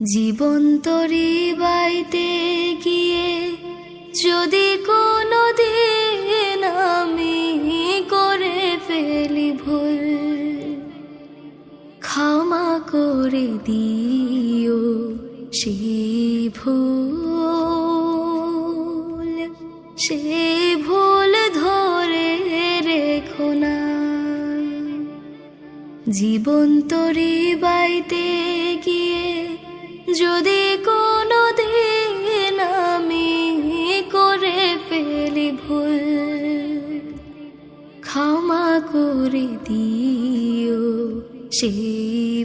জীবন তরি বাইতে গিয়ে যদি কোনো দিন আমি করে ফেলি ভুল, ক্ষমা করে দিও সেই ভুল ধরে রেখো না। জীবন তরি বাইতে গিয়ে যদি কোনো দিন আমি করে ফেলি ভুল, ক্ষমা করে দিও সেই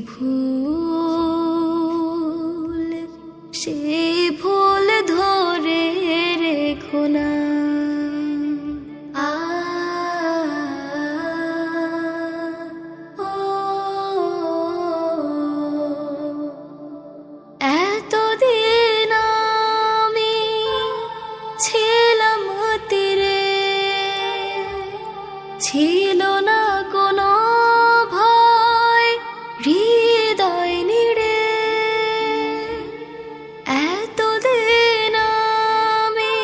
ভুল ধরে রেখো না। এতদিন আমি ছিলাম তীরে, ছিল না কোনো ভয় হৃদয় নিড়ে। এতদিন আমি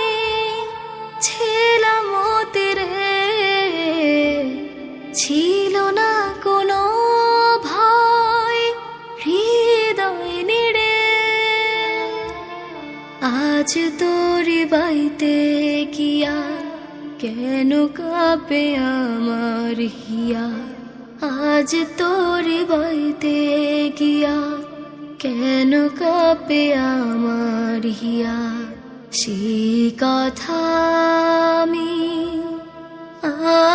ছিলাম তীরে, ছিল না কোনো ভয় হৃদয় নিড়ে। আজ তোরি বাইতে গিয়া কেন কাঁপে আমার হিয়া। আজ তোরি বাইতে গিয়া কেন কাঁপে আমার হিয়া। সেই কথা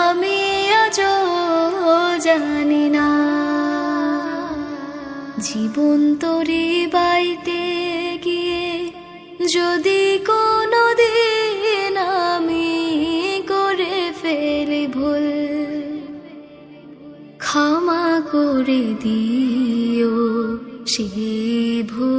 আমি আজও জানি না। জীবন তোরি বাইতে গিয়ে যদি কোনো দিন আমি করে ফেলি ভুল, ক্ষমা করে দিও সেই ভুল।